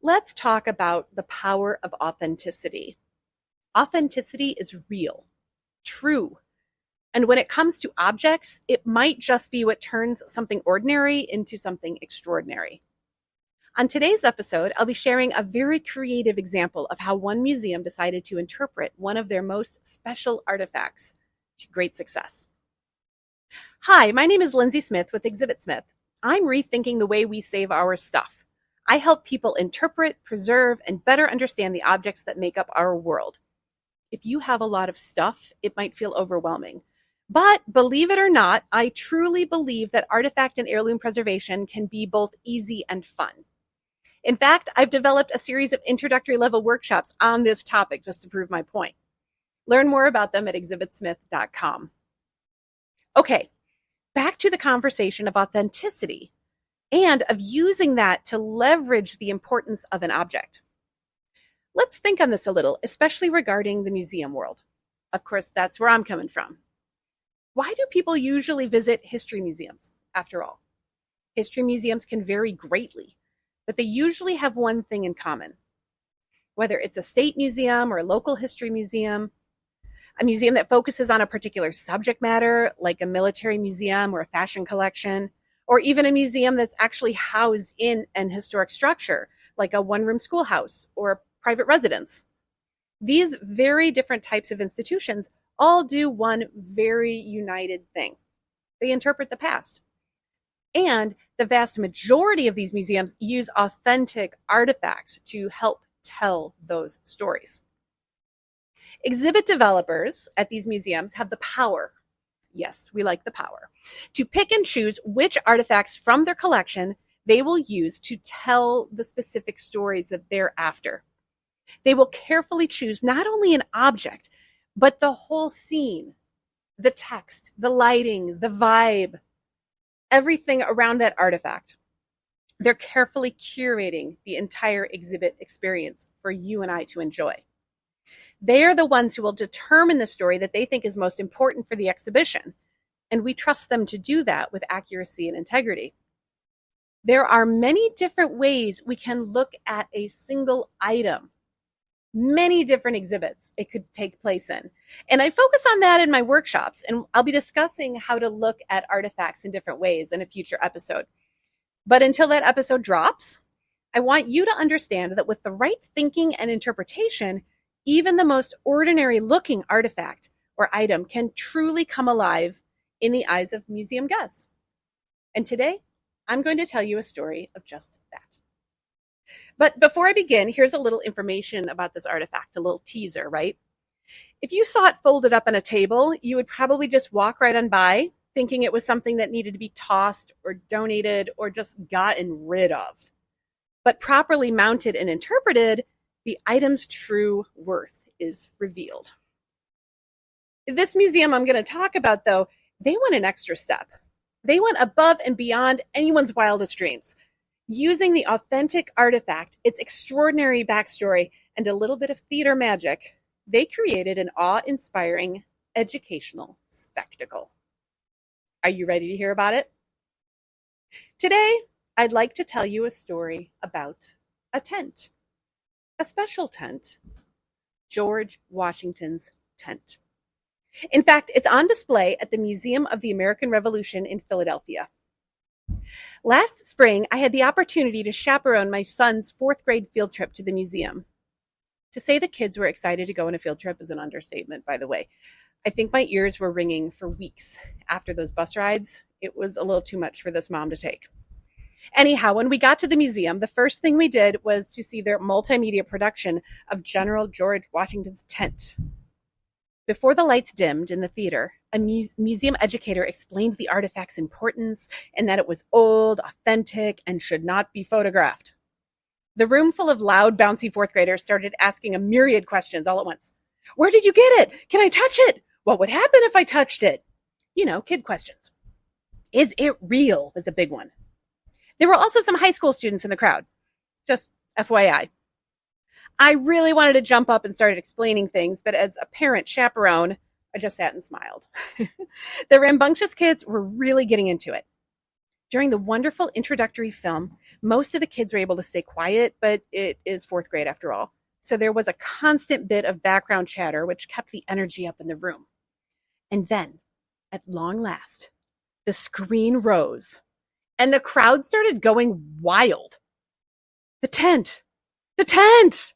let's talk about the power of authenticity. Authenticity is real, true, and when it comes to objects, it might just be what turns something ordinary into something extraordinary. On today's episode, I'll be sharing a very creative example of how one museum decided to interpret one of their most special artifacts to great success. Hi, my name is Lindsay Smith with Exhibitsmith. I'm rethinking the way we save our stuff. I help people interpret, preserve, and better understand the objects that make up our world. If you have a lot of stuff, it might feel overwhelming. But believe it or not, I truly believe that artifact and heirloom preservation can be both easy and fun. In fact, I've developed a series of introductory level workshops on this topic just to prove my point. Learn more about them at exhibitsmith.com. Okay, back to the conversation of authenticity and of using that to leverage the importance of an object. Let's think on this a little, especially regarding the museum world. Of course, that's where I'm coming from. Why do people usually visit history museums, after all? History museums can vary greatly, but they usually have one thing in common. Whether it's a state museum or a local history museum, a museum that focuses on a particular subject matter, like a military museum or a fashion collection, or even a museum that's actually housed in an historic structure, like a one-room schoolhouse or a private residence. These very different types of institutions all do one very united thing. They interpret the past. And the vast majority of these museums use authentic artifacts to help tell those stories. Exhibit developers at these museums have the power, yes, we like the power, to pick and choose which artifacts from their collection they will use to tell the specific stories that they're after. They will carefully choose not only an object, but the whole scene, the text, the lighting, the vibe, everything around that artifact. They're carefully curating the entire exhibit experience for you and I to enjoy. They are the ones who will determine the story that they think is most important for the exhibition, and we trust them to do that with accuracy and integrity. There are many different ways we can look at a single item, many different exhibits it could take place in. And I focus on that in my workshops, and I'll be discussing how to look at artifacts in different ways in a future episode. But until that episode drops, I want you to understand that with the right thinking and interpretation, even the most ordinary looking artifact or item can truly come alive in the eyes of museum guests. And today, I'm going to tell you a story of just that. But before I begin, here's a little information about this artifact, a little teaser, right? If you saw it folded up on a table, you would probably just walk right on by, thinking it was something that needed to be tossed or donated or just gotten rid of. But properly mounted and interpreted, the item's true worth is revealed. This museum I'm going to talk about, though, they went an extra step. They went above and beyond anyone's wildest dreams. Using the authentic artifact, its extraordinary backstory, and a little bit of theater magic, they created an awe-inspiring educational spectacle. Are you ready to hear about it? Today, I'd like to tell you a story about a tent. A special tent, George Washington's tent. In fact, it's on display at the Museum of the American Revolution in Philadelphia. Last spring, I had the opportunity to chaperone my son's 4th grade field trip to the museum. To say the kids were excited to go on a field trip is an understatement, by the way. I think my ears were ringing for weeks after those bus rides. It was a little too much for this mom to take. Anyhow, when we got to the museum, the first thing we did was to see their multimedia production of General George Washington's tent. Before the lights dimmed in the theater, a museum educator explained the artifact's importance and that it was old, authentic, and should not be photographed. The room full of loud, bouncy 4th graders started asking a myriad questions all at once. Where did you get it? Can I touch it? What would happen if I touched it? You know, kid questions. Is it real? Was a big one. There were also some high school students in the crowd. Just FYI. I really wanted to jump up and start explaining things, but as a parent chaperone, I just sat and smiled. The rambunctious kids were really getting into it. During the wonderful introductory film, most of the kids were able to stay quiet, but it is fourth grade after all. So there was a constant bit of background chatter, which kept the energy up in the room. And then, at long last, the screen rose and the crowd started going wild. The tent! The tent!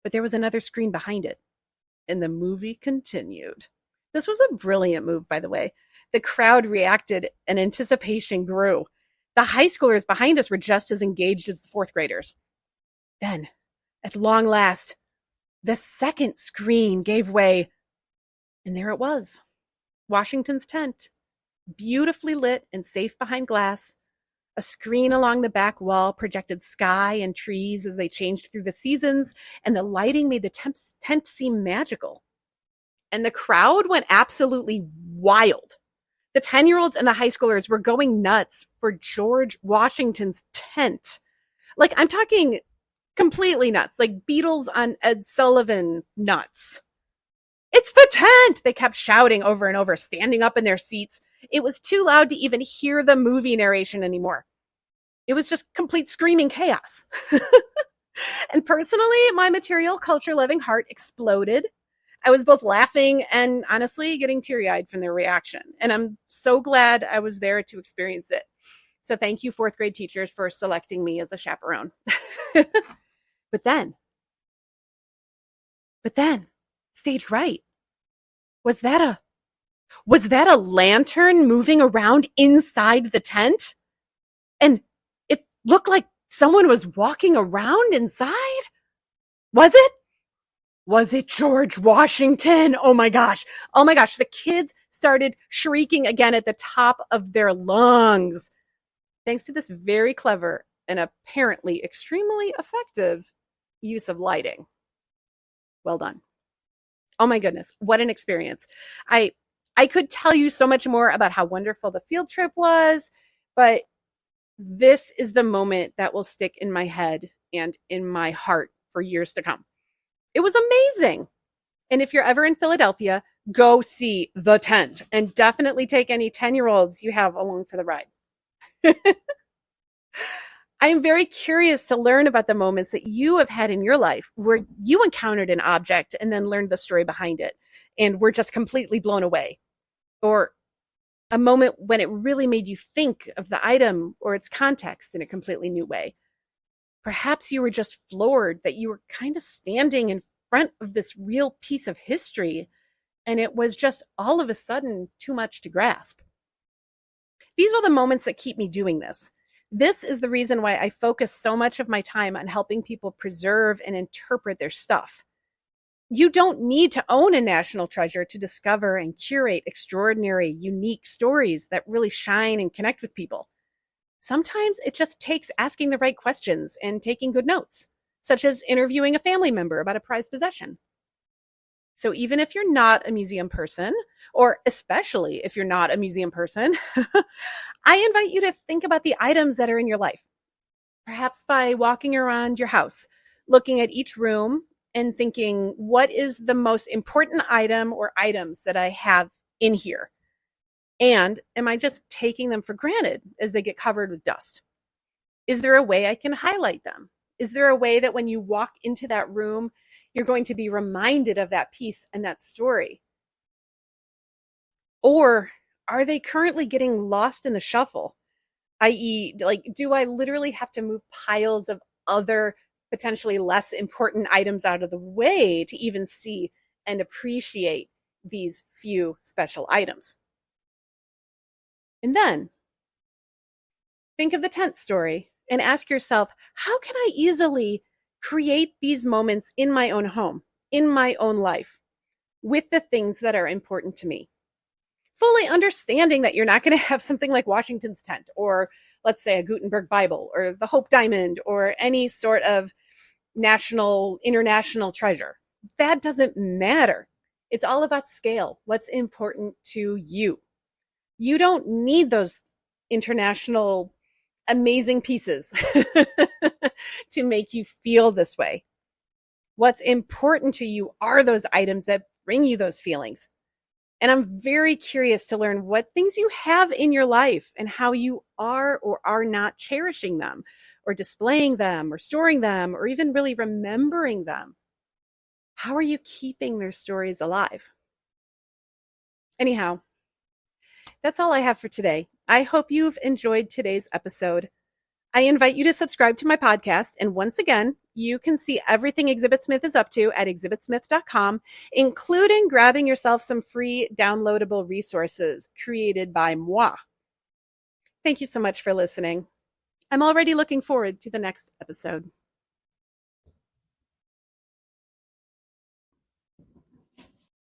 But there was another screen behind it, and the movie continued. This was a brilliant move, by the way. The crowd reacted and anticipation grew. The high schoolers behind us were just as engaged as the fourth graders. Then, at long last, the second screen gave way, and there it was, Washington's tent, beautifully lit and safe behind glass. A screen along the back wall projected sky and trees as they changed through the seasons, and the lighting made the tent seem magical. And the crowd went absolutely wild. The 10-year-olds and the high schoolers were going nuts for George Washington's tent. Like, I'm talking completely nuts, like Beatles on Ed Sullivan nuts. It's the tent! They kept shouting over and over, standing up in their seats. It was too loud to even hear the movie narration anymore. It was just complete screaming chaos. And personally, my material culture loving heart exploded. I was both laughing and honestly getting teary-eyed from their reaction. And I'm so glad I was there to experience it. So thank you, fourth grade teachers, for selecting me as a chaperone. But then, stage right. Was that a lantern moving around inside the tent? And it looked like someone was walking around inside? Was it? Was it George Washington? Oh my gosh. The kids started shrieking again at the top of their lungs. Thanks to this very clever and apparently extremely effective use of lighting. Well done. Oh my goodness, what an experience. I could tell you so much more about how wonderful the field trip was, but this is the moment that will stick in my head and in my heart for years to come. It was amazing. And if you're ever in Philadelphia, go see The Tent and definitely take any 10-year-olds you have along for the ride. I am very curious to learn about the moments that you have had in your life where you encountered an object and then learned the story behind it and were just completely blown away. Or a moment when it really made you think of the item or its context in a completely new way. Perhaps you were just floored that you were kind of standing in front of this real piece of history and it was just all of a sudden too much to grasp. These are the moments that keep me doing this. This is the reason why I focus so much of my time on helping people preserve and interpret their stuff. You don't need to own a national treasure to discover and curate extraordinary, unique stories that really shine and connect with people. Sometimes it just takes asking the right questions and taking good notes, such as interviewing a family member about a prized possession. So even if you're not a museum person, or especially if you're not a museum person, I invite you to think about the items that are in your life. Perhaps by walking around your house, looking at each room and thinking, what is the most important item or items that I have in here? And am I just taking them for granted as they get covered with dust? Is there a way I can highlight them? Is there a way that when you walk into that room, you're going to be reminded of that piece and that story? Or are they currently getting lost in the shuffle? I.e., like, do I literally have to move piles of other potentially less important items out of the way to even see and appreciate these few special items? And then think of the tent story and ask yourself, how can I easily create these moments in my own home, in my own life, with the things that are important to me? Fully understanding that you're not going to have something like Washington's tent, or let's say a Gutenberg Bible, or the Hope Diamond, or any sort of national, international treasure. That doesn't matter. It's all about scale. What's important to you? You don't need those international amazing pieces to make you feel this way. What's important to you are those items that bring you those feelings. And I'm very curious to learn what things you have in your life and how you are or are not cherishing them, or displaying them, or storing them, or even really remembering them. How are you keeping their stories alive? Anyhow, that's all I have for today. I hope you've enjoyed today's episode. I invite you to subscribe to my podcast. And once again, you can see everything Exhibitsmith is up to at exhibitsmith.com, including grabbing yourself some free downloadable resources created by moi. Thank you so much for listening. I'm already looking forward to the next episode.